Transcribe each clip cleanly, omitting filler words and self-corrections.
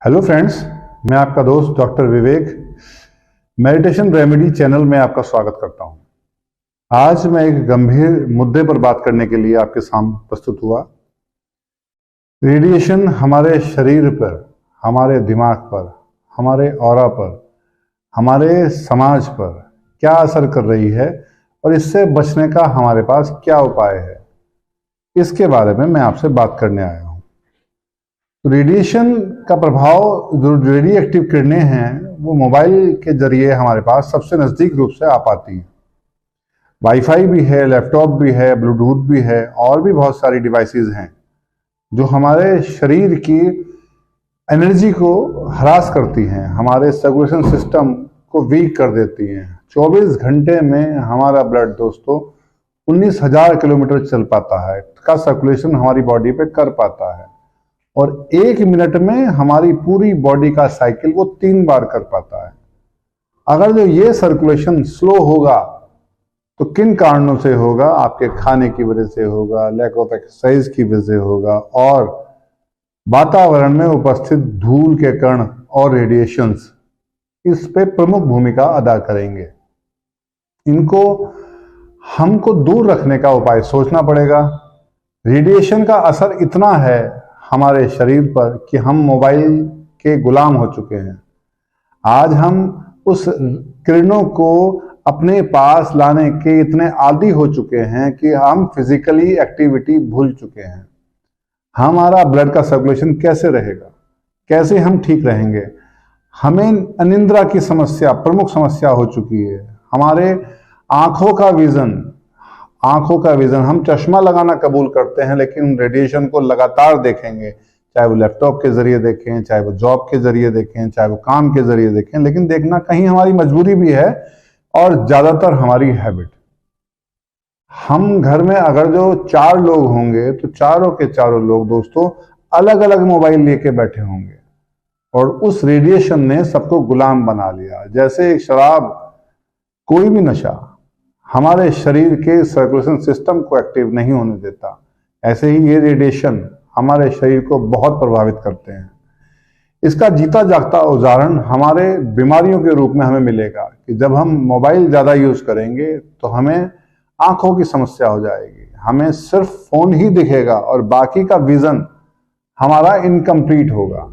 Hello friends, मैं आपका दोस्त डॉक्टर विवेक मेडिटेशन रेमेडी चैनल में आपका स्वागत करता हूं। आज मैं एक गंभीर मुद्दे पर बात करने के लिए आपके सामने प्रस्तुत हुआ। रेडिएशन हमारे शरीर पर, हमारे दिमाग पर, हमारे ऑरा पर, हमारे समाज पर क्या असर कर रही है और इससे बचने का हमारे पास क्या उपाय है, इसके बारे में मैं आपसे बात करने आया हूं। रेडिएशन का प्रभाव, जो रेडियो एक्टिव किरणें हैं, वो मोबाइल के जरिए हमारे पास सबसे नज़दीक रूप से आ पाती हैं। वाईफाई भी है, लैपटॉप भी है, ब्लूटूथ भी है और भी बहुत सारी डिवाइसेस हैं जो हमारे शरीर की एनर्जी को हरास करती हैं, हमारे सर्कुलेशन सिस्टम को वीक कर देती हैं। 24 घंटे में हमारा ब्लड दोस्तों 19,000 किलोमीटर चल पाता है का सर्कुलेशन हमारी बॉडी पे कर पाता है और 1 मिनट में हमारी पूरी बॉडी का साइकिल वो 3 बार कर पाता है। अगर जो ये सर्कुलेशन स्लो होगा तो किन कारणों से होगा? आपके खाने की वजह से होगा, लैक ऑफ एक्सरसाइज की वजह से होगा और वातावरण में उपस्थित धूल के कण और रेडिएशंस इस पे प्रमुख भूमिका अदा करेंगे। इनको हमको दूर रखने का उपाय सोचना पड़ेगा। रेडिएशन का असर इतना है हमारे शरीर पर कि हम मोबाइल के गुलाम हो चुके हैं। आज हम उस किरणों को अपने पास लाने के इतने आदी हो चुके हैं कि हम फिजिकली एक्टिविटी भूल चुके हैं। हमारा ब्लड का सर्कुलेशन कैसे रहेगा? कैसे हम ठीक रहेंगे? हमें अनिद्रा की समस्या प्रमुख समस्या हो चुकी है। हमारे आंखों का विजन हम चश्मा लगाना कबूल करते हैं, लेकिन रेडिएशन को लगातार देखेंगे, चाहे वो लैपटॉप के जरिए देखें, चाहे वो जॉब के जरिए देखें, चाहे वो काम के जरिए देखें, लेकिन देखना कहीं हमारी मजबूरी भी है और ज्यादातर हमारी हैबिट। हम घर में अगर जो 4 लोग होंगे तो चारों के चारों लोग दोस्तों अलग अलग मोबाइल लेके बैठे होंगे और उस रेडिएशन ने सबको गुलाम बना लिया। जैसे शराब, कोई भी नशा हमारे शरीर के सर्कुलेशन सिस्टम को एक्टिव नहीं होने देता, ऐसे ही ये रेडिएशन हमारे शरीर को बहुत प्रभावित करते हैं। इसका जीता जागता उदाहरण हमारे बीमारियों के रूप में हमें मिलेगा कि जब हम मोबाइल ज़्यादा यूज़ करेंगे तो हमें आंखों की समस्या हो जाएगी, हमें सिर्फ फ़ोन ही दिखेगा और बाकी का विज़न हमारा इनकम्प्लीट होगा।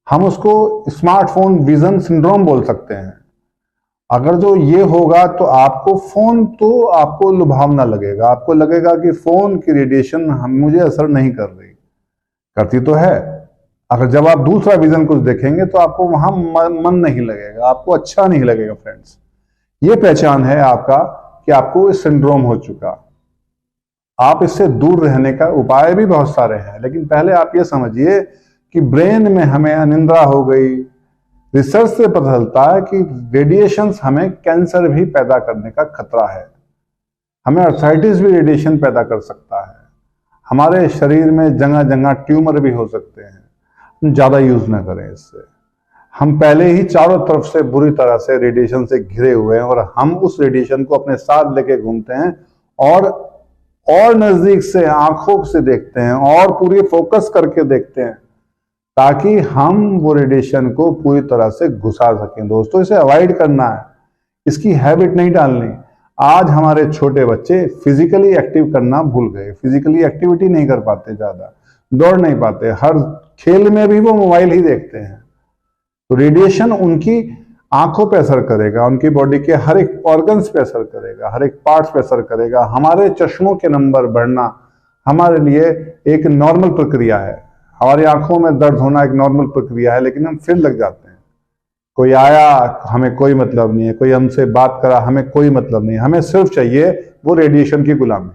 हम उसको स्मार्टफोन विज़न सिंड्रोम बोल सकते हैं। अगर जो ये होगा तो आपको लुभावना लगेगा, आपको लगेगा कि फोन की रेडिएशन मुझे असर नहीं कर रही, करती तो है। अगर जब आप दूसरा विजन कुछ देखेंगे तो आपको वहां मन नहीं लगेगा, आपको अच्छा नहीं लगेगा। फ्रेंड्स, ये पहचान है आपका कि आपको इस सिंड्रोम हो चुका। आप इससे दूर रहने का उपाय भी बहुत सारे हैं, लेकिन पहले आप ये समझिए कि ब्रेन में हमें अनिद्रा हो गई। रिसर्च से पता चलता है कि रेडिएशंस हमें कैंसर भी पैदा करने का खतरा है, हमें आर्थराइटिस भी रेडिएशन पैदा कर सकता है, हमारे शरीर में जगह जगह ट्यूमर भी हो सकते हैं। ज़्यादा यूज ना करें इससे। हम पहले ही चारों तरफ से बुरी तरह से रेडिएशन से घिरे हुए हैं और हम उस रेडिएशन को अपने साथ लेके घूमते हैं और नजदीक से आंखों से देखते हैं और पूरी फोकस करके देखते हैं ताकि हम वो रेडिएशन को पूरी तरह से घुसा सकें। दोस्तों, इसे अवॉइड करना है, इसकी हैबिट नहीं डालनी। आज हमारे छोटे बच्चे फिजिकली एक्टिव करना भूल गए, फिजिकली एक्टिविटी नहीं कर पाते, ज्यादा दौड़ नहीं पाते, हर खेल में भी वो मोबाइल ही देखते हैं। तो रेडिएशन उनकी आंखों पे असर करेगा, उनकी बॉडी के हर एक ऑर्गन्स पे असर करेगा, हर एक पार्ट्स पे असर करेगा। हमारे चश्मों के नंबर बढ़ना हमारे लिए एक नॉर्मल प्रक्रिया है, हमारी आंखों में दर्द होना एक नॉर्मल प्रक्रिया है, लेकिन हम फिर लग जाते हैं। कोई आया, हमें कोई मतलब नहीं है, कोई हमसे बात करा, हमें कोई मतलब नहीं, हमें सिर्फ चाहिए वो रेडिएशन की गुलामी।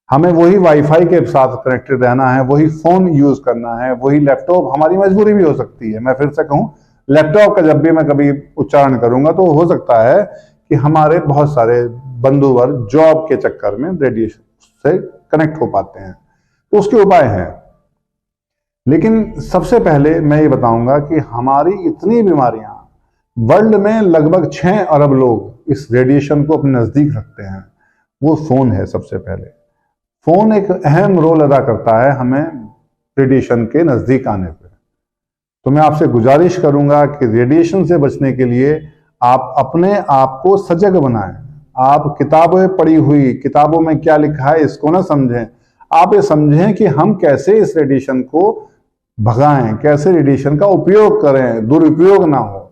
हमें वही वाईफाई के साथ कनेक्टेड रहना है, वही फोन यूज करना है, वही लैपटॉप। हमारी मजबूरी भी हो सकती है, मैं फिर से कहूं, लैपटॉप का जब भी मैं कभी उच्चारण करूंगा तो हो सकता है कि हमारे बहुत सारे बंधुवर्ग जॉब के चक्कर में रेडिएशन से कनेक्ट हो पाते हैं, तो उसके उपाय हैं। लेकिन सबसे पहले मैं ये बताऊंगा कि हमारी इतनी बीमारियां, वर्ल्ड में लगभग 6 अरब लोग इस रेडिएशन को अपने नजदीक रखते हैं। वो फोन है। सबसे पहले फोन एक अहम रोल अदा करता है हमें रेडिएशन के नजदीक आने पे। तो मैं आपसे गुजारिश करूंगा कि रेडिएशन से बचने के लिए आप अपने आप को सजग बनाएं। आप किताबें पढ़ी हुई, किताबों में क्या लिखा है इसको ना समझें, आप ये समझें कि हम कैसे इस रेडिएशन को भगाएं, कैसे रेडिएशन का उपयोग करें, दुरुपयोग ना हो।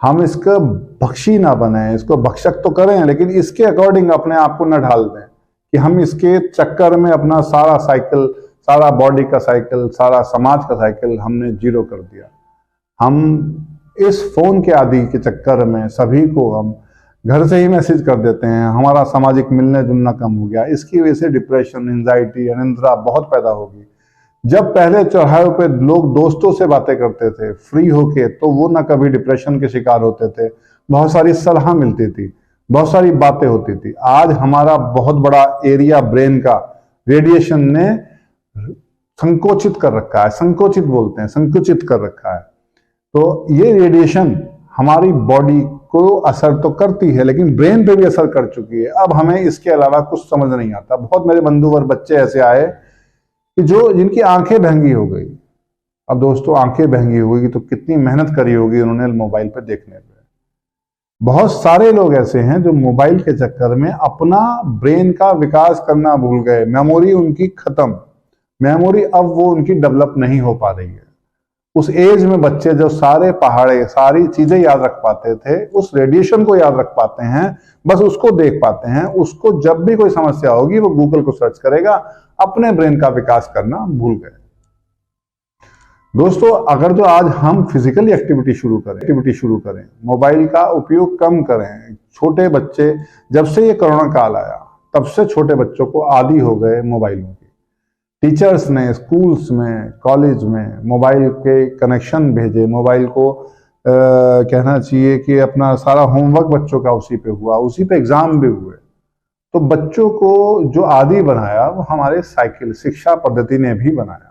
हम इसका भक्षी ना बने, इसको भक्षक तो करें लेकिन इसके अकॉर्डिंग अपने आप को न ढाल दें कि हम इसके चक्कर में अपना सारा साइकिल, सारा बॉडी का साइकिल, सारा समाज का साइकिल हमने जीरो कर दिया। हम इस फोन के आदि के चक्कर में सभी को हम घर से ही मैसेज कर देते हैं, हमारा सामाजिक मिलने जुलना कम हो गया। इसकी वजह से डिप्रेशन, एंजाइटी, अनिद्रा बहुत पैदा होगी। जब पहले चौराहे पे लोग दोस्तों से बातें करते थे फ्री होके, तो वो ना कभी डिप्रेशन के शिकार होते थे, बहुत सारी सलाह मिलती थी, बहुत सारी बातें होती थी। आज हमारा बहुत बड़ा एरिया ब्रेन का रेडिएशन ने संकोचित कर रखा है, संकोचित बोलते हैं, संकुचित कर रखा है। तो ये रेडिएशन हमारी बॉडी को असर तो करती है लेकिन ब्रेन पे भी असर कर चुकी है। अब हमें इसके अलावा कुछ समझ नहीं आता। बहुत मेरे बंधु और बच्चे ऐसे आए कि जिनकी आंखें बहंगी हो गई। अब दोस्तों आंखें बहंगी हो गई तो कितनी मेहनत करी होगी उन्होंने मोबाइल पे देखने पे। बहुत सारे लोग ऐसे हैं जो मोबाइल के चक्कर में अपना ब्रेन का विकास करना भूल गए, मेमोरी उनकी खत्म, मेमोरी अब वो उनकी डेवलप नहीं हो पा रही है। उस एज में बच्चे जो सारे पहाड़े, सारी चीजें याद रख पाते थे, उस रेडिएशन को याद रख पाते हैं, बस उसको देख पाते हैं। उसको जब भी कोई समस्या होगी वो गूगल को सर्च करेगा, अपने ब्रेन का विकास करना भूल गए। दोस्तों अगर जो आज हम फिजिकल एक्टिविटी शुरू करें, मोबाइल का उपयोग कम करें। छोटे बच्चे, जब से ये कोरोना काल आया तब से छोटे बच्चों को आदी हो गए मोबाइलों की। टीचर्स ने स्कूल्स में, कॉलेज में मोबाइल के कनेक्शन भेजे, मोबाइल को कहना चाहिए कि अपना सारा होमवर्क बच्चों का उसी पे हुआ, उसी पे एग्जाम भी हुए। तो बच्चों को जो आदी बनाया वो हमारे साइकिल शिक्षा पद्धति ने भी बनाया।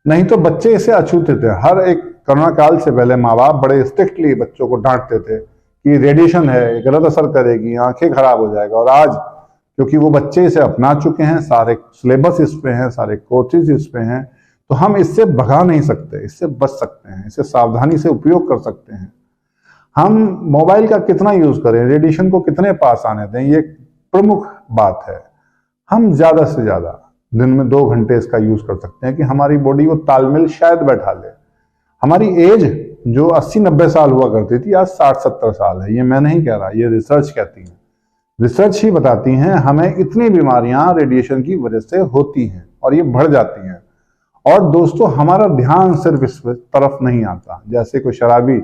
नहीं तो बच्चे इसे अछूते थे। हर एक कोरोना काल से पहले माँ बाप बड़े स्ट्रिक्टली बच्चों को डांटते थे कि रेडिएशन है, गलत असर करेगी, आंखें खराब हो जाएगा। और आज क्योंकि वो बच्चे इसे अपना चुके हैं, सारे सिलेबस इस पे हैं, सारे कोर्सेज इस पे हैं, तो हम इससे भगा नहीं सकते, इससे बच सकते हैं, इससे सावधानी से उपयोग कर सकते हैं। हम मोबाइल का कितना यूज करें, रेडिएशन को कितने पास आने दें, ये प्रमुख बात है। हम ज्यादा से ज्यादा दिन में 2 घंटे इसका यूज कर सकते हैं कि हमारी बॉडी वो तालमेल शायद बैठा ले। हमारी एज जो 80-90 साल हुआ करती थी, आज 60-70 साल है। ये मैं नहीं कह रहा, ये रिसर्च कहती है। रिसर्च ही बताती हैं हमें इतनी बीमारियां रेडिएशन की वजह से होती हैं और ये बढ़ जाती हैं। और दोस्तों हमारा ध्यान सिर्फ इस तरफ नहीं आता। जैसे कोई शराबी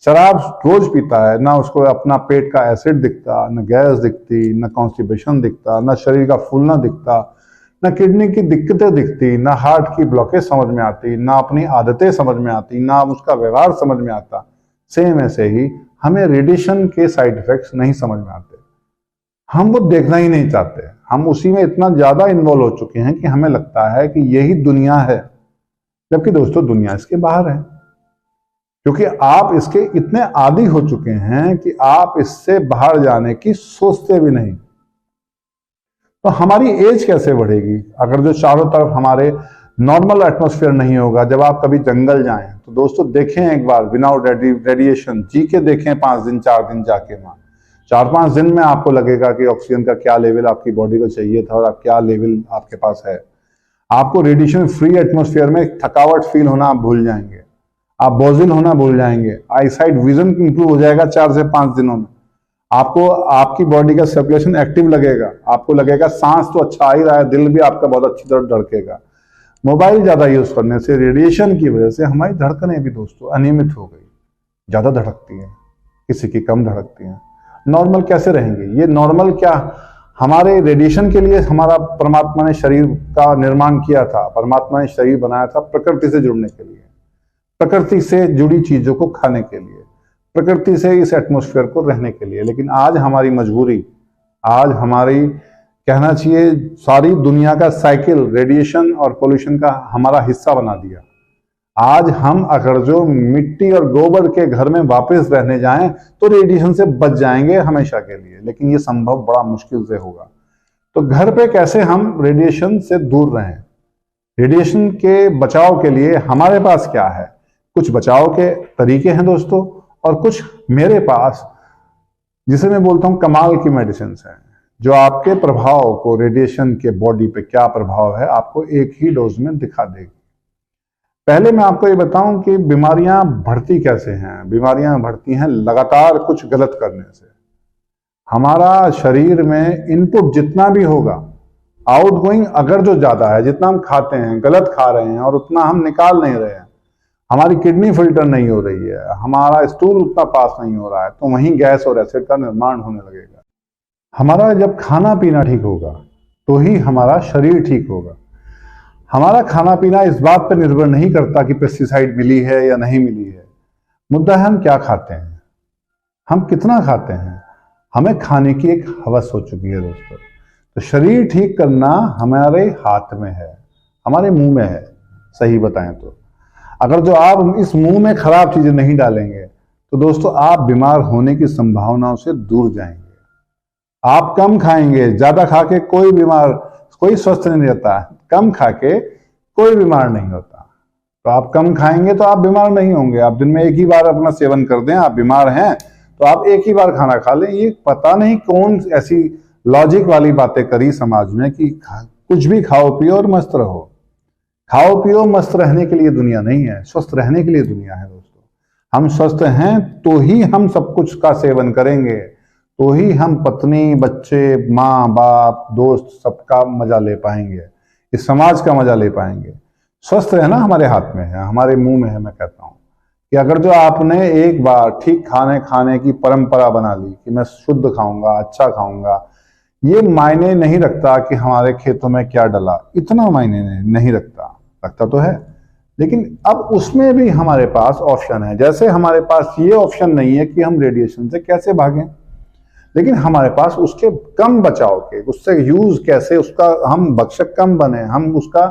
शराब रोज पीता है, ना उसको अपना पेट का एसिड दिखता, न गैस दिखती, न कॉन्स्टिपेशन दिखता, न शरीर का फूलना दिखता, न किडनी की दिक्कतें दिखती, न हार्ट की ब्लॉकेज समझ में आती, ना अपनी आदतें समझ में आती, ना उसका व्यवहार समझ में आता। सेम ऐसे ही हमें रेडिएशन के साइड इफेक्ट्स नहीं समझ में आते, हम वो देखना ही नहीं चाहते। हम उसी में इतना ज्यादा इन्वॉल्व हो चुके हैं कि हमें लगता है कि यही दुनिया है, जबकि दोस्तों दुनिया इसके बाहर है। क्योंकि आप इसके इतने आदी हो चुके हैं कि आप इससे बाहर जाने की सोचते भी नहीं। तो हमारी एज कैसे बढ़ेगी अगर जो चारों तरफ हमारे नॉर्मल एटमॉस्फेयर नहीं होगा। जब आप कभी जंगल जाएं तो दोस्तों देखें एक बार विदाउट रेडिएशन, जी के देखें 5 दिन 4 दिन जाके वहां। 4-5 दिन में आपको लगेगा कि ऑक्सीजन का क्या लेवल आपकी बॉडी को चाहिए था और आप क्या लेवल आपके पास है। आपको रेडिएशन फ्री एटमॉस्फेयर में थकावट फील होना आप भूल जाएंगे, आप बोझिल होना भूल जाएंगे, आईसाइट विजन इंप्रूव हो जाएगा 4 से 5 दिनों में। आपको आपकी बॉडी का सर्कुलेशन एक्टिव लगेगा, आपको लगेगा सांस तो अच्छा आ ही रहा है, दिल भी आपका बहुत अच्छी तरह धड़केगा। मोबाइल ज्यादा यूज करने से, रेडिएशन की वजह से हमारी धड़कनें भी दोस्तों अनियमित हो गई, ज्यादा धड़कती हैं, किसी की कम धड़कती हैं। नॉर्मल कैसे रहेंगे? ये नॉर्मल क्या, हमारे रेडिएशन के लिए हमारा परमात्मा ने शरीर का निर्माण किया था, परमात्मा ने शरीर बनाया था प्रकृति से जुड़ने के लिए, प्रकृति से जुड़ी चीजों को खाने के लिए, प्रकृति से इस एटमॉस्फेयर को रहने के लिए। लेकिन आज हमारी मजबूरी, आज हमारी कहना चाहिए सारी दुनिया का साइकिल रेडिएशन और पोल्यूशन का हमारा हिस्सा बना दिया। आज हम अगर जो मिट्टी और गोबर के घर में वापस रहने जाएं तो रेडिएशन से बच जाएंगे हमेशा के लिए, लेकिन ये संभव बड़ा मुश्किल से होगा। तो घर पे कैसे हम रेडिएशन से दूर रहें, रेडिएशन के बचाव के लिए हमारे पास क्या है? कुछ बचाव के तरीके हैं दोस्तों, और कुछ मेरे पास जिसे मैं बोलता हूं कमाल की मेडिसिन हैं, जो आपके प्रभाव को, रेडिएशन के बॉडी पे क्या प्रभाव है, आपको एक ही डोज में दिखा देगी। पहले मैं आपको ये बताऊं कि बीमारियां बढ़ती कैसे हैं। बीमारियां बढ़ती हैं लगातार कुछ गलत करने से। हमारा शरीर में इनपुट जितना भी होगा, आउटगोइंग अगर जो ज्यादा है, जितना हम खाते हैं, गलत खा रहे हैं और उतना हम निकाल नहीं रहे हैं, हमारी किडनी फिल्टर नहीं हो रही है, हमारा स्टूल उतना पास नहीं हो रहा है, तो वहीं गैस और एसिड का निर्माण होने लगेगा। हमारा जब खाना पीना ठीक होगा तो ही हमारा शरीर ठीक होगा। हमारा खाना पीना इस बात पर निर्भर नहीं करता कि पेस्टिसाइड मिली है या नहीं मिली है। मुद्दा है हम क्या खाते हैं, हम कितना खाते हैं। हमें खाने की एक हवस हो चुकी है दोस्तों। तो शरीर ठीक करना हमारे हाथ में है, हमारे मुंह में है। सही बताएं तो अगर जो आप इस मुंह में खराब चीजें नहीं डालेंगे तो दोस्तों आप बीमार होने की संभावनाओं से दूर जाएंगे। आप कम खाएंगे, ज्यादा खा के कोई स्वस्थ नहीं रहता है, कम खा के कोई बीमार नहीं होता। तो आप कम खाएंगे तो आप बीमार नहीं होंगे। आप दिन में एक ही बार अपना सेवन कर दें, आप बीमार हैं तो आप एक ही बार खाना खा लें। ये पता नहीं कौन ऐसी लॉजिक वाली बातें करी समाज में कि कुछ भी खाओ पियो और मस्त रहो। खाओ पियो मस्त रहने के लिए दुनिया नहीं है, स्वस्थ रहने के लिए दुनिया है दोस्तों। हम स्वस्थ हैं तो ही हम सब कुछ का सेवन करेंगे, तो ही हम पत्नी, बच्चे, माँ बाप, दोस्त सबका मजा ले पाएंगे, इस समाज का मजा ले पाएंगे। स्वस्थ रहना हमारे हाथ में है, हमारे मुंह में है। मैं कहता हूं कि अगर जो आपने एक बार ठीक खाने की परंपरा बना ली कि मैं शुद्ध खाऊंगा, अच्छा खाऊंगा, ये मायने नहीं रखता कि हमारे खेतों में क्या डला, इतना मायने नहीं रखता तो है। लेकिन अब उसमें भी हमारे पास ऑप्शन है। जैसे हमारे पास ये ऑप्शन नहीं है कि हम रेडिएशन से कैसे भागें, लेकिन हमारे पास उसके कम बचाव के, उससे यूज कैसे, उसका हम भक्षक कम बने, हम उसका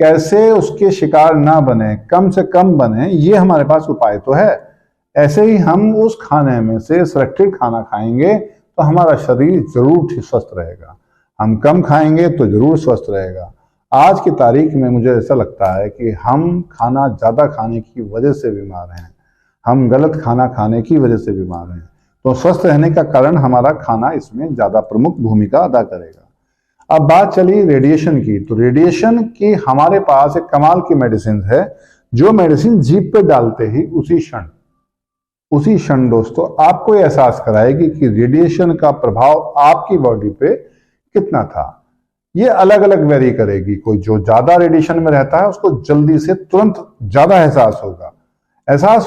कैसे उसके शिकार ना बने, कम से कम बने, ये हमारे पास उपाय तो है। ऐसे ही हम उस खाने में से सुरक्षित खाना खाएंगे तो हमारा शरीर जरूर स्वस्थ रहेगा। हम कम खाएंगे तो जरूर स्वस्थ रहेगा। आज की तारीख में मुझे ऐसा लगता है कि हम खाना ज्यादा खाने की वजह से बीमार हैं, हम गलत खाना खाने की वजह से बीमार हैं। तो स्वस्थ रहने का कारण हमारा खाना इसमें ज्यादा प्रमुख भूमिका अदा करेगा। अब बात चली रेडिएशन की, तो रेडिएशन की हमारे पास एक कमाल की मेडिसिन है, जो मेडिसिन जीभ पे डालते ही उसी क्षण दोस्तों आपको एहसास कराएगी कि रेडिएशन का प्रभाव आपकी बॉडी पे कितना था। ये अलग अलग वेरी करेगी। कोई जो ज्यादा रेडिएशन में रहता है उसको जल्दी से तुरंत ज्यादा एहसास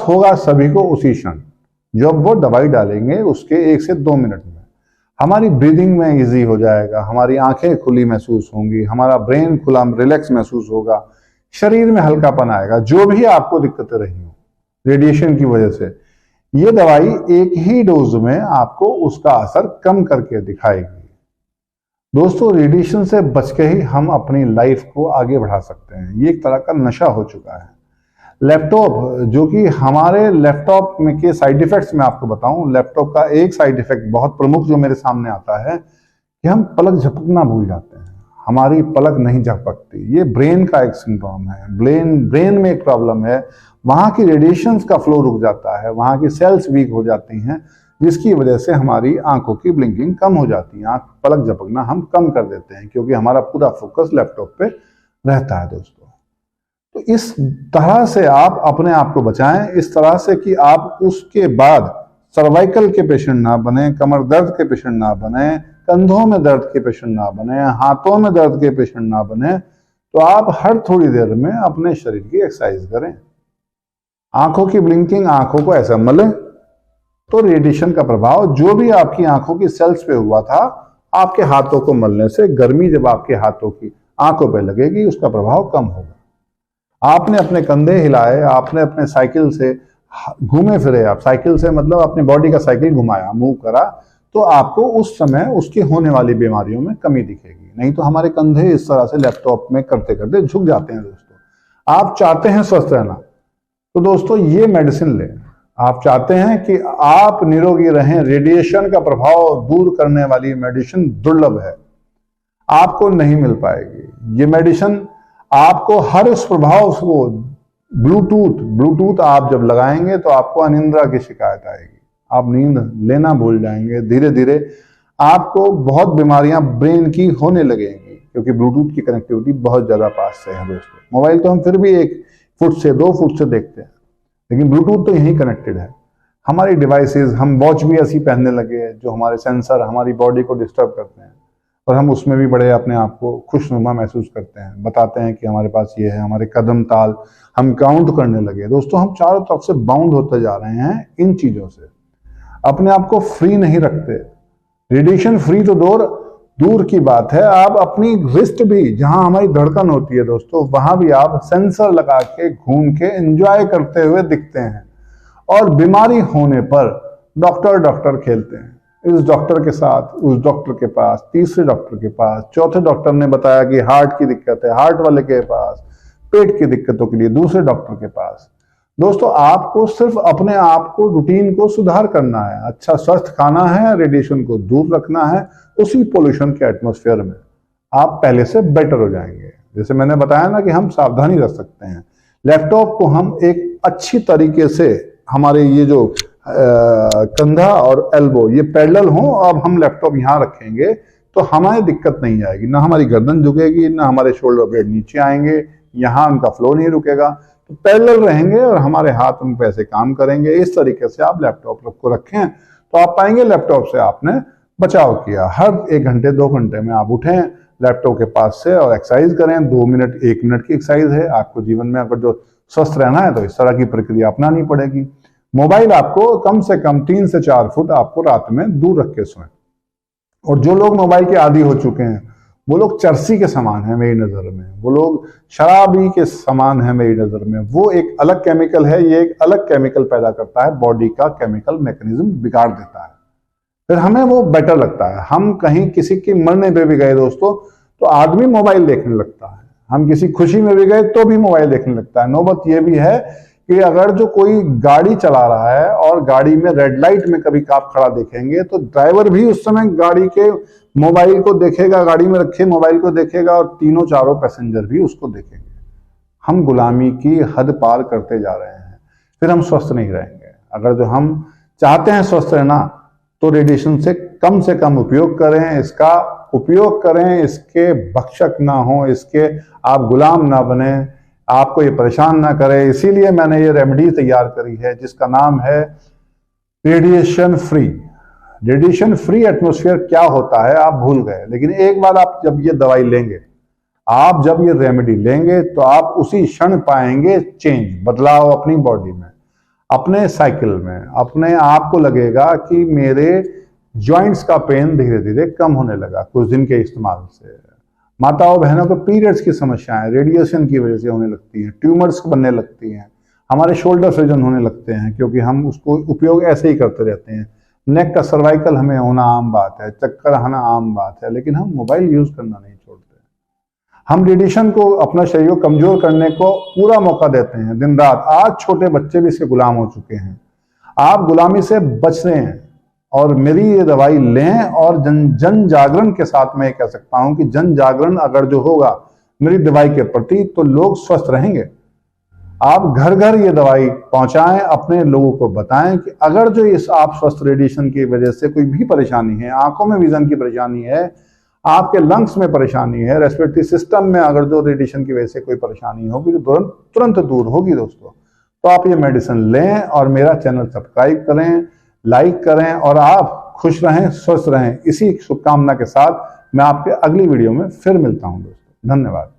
होगा सभी को उसी क्षण जब वो दवाई डालेंगे, उसके 1 से 2 मिनट में हमारी ब्रीदिंग में इजी हो जाएगा, हमारी आंखें खुली महसूस होंगी, हमारा ब्रेन खुला रिलैक्स महसूस होगा, शरीर में हल्कापन आएगा। जो भी आपको दिक्कतें रही हो रेडिएशन की वजह से, ये दवाई एक ही डोज में आपको उसका असर कम करके दिखाएगी। दोस्तों रेडिएशन से बच के ही हम अपनी लाइफ को आगे बढ़ा सकते हैं। ये एक तरह का नशा हो चुका है। लैपटॉप, जो कि हमारे लैपटॉप में के साइड इफेक्ट्स मैं आपको बताऊं, लैपटॉप का एक साइड इफेक्ट बहुत प्रमुख जो मेरे सामने आता है कि हम पलक झपकना भूल जाते हैं, हमारी पलक नहीं झपकती। ये ब्रेन का एक सिंड्रोम है, ब्रेन में एक प्रॉब्लम है, वहां की रेडिएशंस का फ्लो रुक जाता है, वहां की सेल्स वीक हो जाती हैं, जिसकी वजह से हमारी आंखों की ब्लिंकिंग कम हो जाती है, आंख पलक झपकना हम कम कर देते हैं, क्योंकि हमारा पूरा फोकस लैपटॉप पे रहता है दोस्तों। तो इस तरह से आप अपने आप को बचाएं, इस तरह से कि आप उसके बाद सर्वाइकल के पेशेंट ना बने, कमर दर्द के पेशेंट ना बने, कंधों में दर्द के पेशेंट ना बने, हाथों में दर्द के पेशेंट ना बने। तो आप हर थोड़ी देर में अपने शरीर की एक्सरसाइज करें। आंखों की ब्लिंकिंग, आंखों को ऐसा मलें तो रेडिएशन का प्रभाव जो भी आपकी आंखों की सेल्स पे हुआ था, आपके हाथों को मलने से गर्मी जब आपके हाथों की आंखों पे लगेगी, उसका प्रभाव कम होगा। आपने अपने कंधे हिलाए, आपने अपने साइकिल से घूमे फिरे, आप साइकिल से मतलब अपनी बॉडी का साइकिल घुमाया, मूव करा, तो आपको उस समय उसकी होने वाली बीमारियों में कमी दिखेगी। नहीं तो हमारे कंधे इस तरह से लैपटॉप में करते करते झुक जाते हैं दोस्तों। आप चाहते हैं स्वस्थ रहना, तो दोस्तों ये मेडिसिन लें। आप चाहते हैं कि आप निरोगी रहें, रेडिएशन का प्रभाव दूर करने वाली मेडिसिन दुर्लभ है, आपको नहीं मिल पाएगी। ये मेडिसिन आपको हर उस प्रभाव को ब्लूटूथ आप जब लगाएंगे तो आपको अनिद्रा की शिकायत आएगी, आप नींद लेना भूल जाएंगे। धीरे धीरे आपको बहुत बीमारियां ब्रेन की होने लगेंगी, क्योंकि ब्लूटूथ की कनेक्टिविटी बहुत ज्यादा पास से है दोस्तों। मोबाइल तो हम फिर भी 1 फुट से 2 फुट से देखते हैं, लेकिन ब्लूटूथ तो यहीं कनेक्टेड है। हमारी डिवाइसेस, हम वॉच भी ऐसी पहनने लगे हैं जो हमारे सेंसर हमारी बॉडी को डिस्टर्ब करते हैं, और हम उसमें भी बड़े अपने आप को खुशनुमा महसूस करते हैं, बताते हैं कि हमारे पास ये है। हमारे कदम ताल हम काउंट करने लगे। दोस्तों, हम चारों तरफ से बाउंड होते जा रहे हैं इन चीजों से, अपने आप को फ्री नहीं रखते। रेडिएशन फ्री तो दूर की बात है, आप अपनी रिस्ट भी, जहां हमारी धड़कन होती है दोस्तों, वहां भी आप सेंसर लगा के घूम के एंजॉय करते हुए दिखते हैं। और बीमारी होने पर डॉक्टर खेलते हैं, इस डॉक्टर के साथ उस डॉक्टर के पास, तीसरे डॉक्टर के पास, चौथे डॉक्टर ने बताया कि हार्ट की दिक्कत है, हार्ट वाले के पास, पेट की दिक्कतों के लिए दूसरे डॉक्टर के पास। दोस्तों, आपको सिर्फ अपने आप को, रूटीन को सुधार करना है, अच्छा स्वस्थ खाना है, रेडिएशन को दूर रखना है। उसी पोल्यूशन के एटमॉस्फेयर में आप पहले से बेटर हो जाएंगे। जैसे मैंने बताया ना कि हम सावधानी रख सकते हैं। लैपटॉप को हम एक अच्छी तरीके से, हमारे ये जो कंधा और एल्बो ये पैरेलल हो, अब हम लैपटॉप यहाँ रखेंगे तो हमारी दिक्कत नहीं आएगी, ना हमारी गर्दन झुकेगी, ना हमारे शोल्डर ब्लेड नीचे आएंगे, यहाँ उनका फ्लो नहीं रुकेगा, तो पैरेलल रहेंगे और हमारे हाथ उन पे ऐसे काम करेंगे। इस तरीके से आप लैपटॉप को रखें तो आप पाएंगे लैपटॉप से आपने बचाव किया। हर 1 घंटे 2 घंटे में आप उठें लैपटॉप के पास से और एक्सरसाइज करें। 2 मिनट 1 मिनट की एक्सरसाइज है। आपको जीवन में अगर जो स्वस्थ रहना है तो इस तरह की प्रक्रिया अपनानी पड़ेगी। मोबाइल आपको कम से कम 3 से 4 फुट आपको रात में दूर रख के सोएं। और जो लोग मोबाइल के आदी हो चुके हैं वो लोग चरसी के समान है मेरी नजर में, वो लोग शराबी के समान है मेरी नजर में। वो एक अलग केमिकल है, ये एक अलग केमिकल पैदा करता है, बॉडी का केमिकल मैकेनिज्म बिगाड़ देता है, फिर हमें वो बेटर लगता है। हम कहीं किसी के मरने पे भी गए दोस्तों तो आदमी मोबाइल देखने लगता है, हम किसी खुशी में भी गए तो भी मोबाइल देखने लगता है। नौबत ये भी है कि अगर जो कोई गाड़ी चला रहा है और गाड़ी में रेड लाइट में कभी आप खड़ा देखेंगे तो ड्राइवर भी उस समय गाड़ी के मोबाइल को देखेगा, गाड़ी में रखे मोबाइल को देखेगा, और 3-4 पैसेंजर भी उसको देखेंगे। हम गुलामी की हद पार करते जा रहे हैं, फिर हम स्वस्थ नहीं रहेंगे। अगर जो हम चाहते हैं स्वस्थ रहना तो रेडिएशन से कम उपयोग करें, इसका उपयोग करें, इसके भक्षक ना हो, इसके आप गुलाम ना बने, आपको ये परेशान ना करे। इसीलिए मैंने ये रेमेडी तैयार करी है जिसका नाम है radiation free. Radiation free atmosphere क्या होता है आप भूल गए, लेकिन एक बार आप जब ये दवाई लेंगे, आप जब ये रेमेडी लेंगे तो आप उसी क्षण पाएंगे चेंज, बदलाव अपनी बॉडी में, अपने साइकिल में। अपने आप को लगेगा कि मेरे जॉइंट्स का पेन धीरे धीरे कम होने लगा कुछ दिन के इस्तेमाल से। माताओं बहनों को पीरियड्स की समस्याएं रेडिएशन की वजह से होने लगती हैं, ट्यूमर्स बनने लगती हैं, हमारे शोल्डर फ्रिजन होने लगते हैं क्योंकि हम उसको उपयोग ऐसे ही करते रहते हैं। नेक का सर्वाइकल हमें होना आम बात है, चक्कर आना आम बात है, लेकिन हम मोबाइल यूज करना नहीं छोड़ते। हम रेडिएशन को, अपना शरीर को कमजोर करने को पूरा मौका देते हैं दिन रात। आज छोटे बच्चे भी इसके गुलाम हो चुके हैं। आप गुलामी से बच रहे हैं और मेरी ये दवाई लें, और जन जागरण के साथ मैं कह सकता हूं कि जन जागरण अगर जो होगा मेरी दवाई के प्रति तो लोग स्वस्थ रहेंगे। आप घर घर ये दवाई पहुंचाएं, अपने लोगों को बताएं कि अगर जो इस आप स्वस्थ रेडिएशन की वजह से कोई भी परेशानी है, आंखों में विजन की परेशानी है, आपके लंग्स में परेशानी है, रेस्पिरेटरी सिस्टम में अगर जो रेडिएशन की वजह से कोई परेशानी होगी तो तुरंत दूर होगी दोस्तों। तो आप ये मेडिसिन लें और मेरा चैनल सब्सक्राइब करें, लाइक करें, और आप खुश रहें, स्वस्थ रहें। इसी शुभकामना के साथ मैं आपके अगली वीडियो में फिर मिलता हूं दोस्तों। धन्यवाद।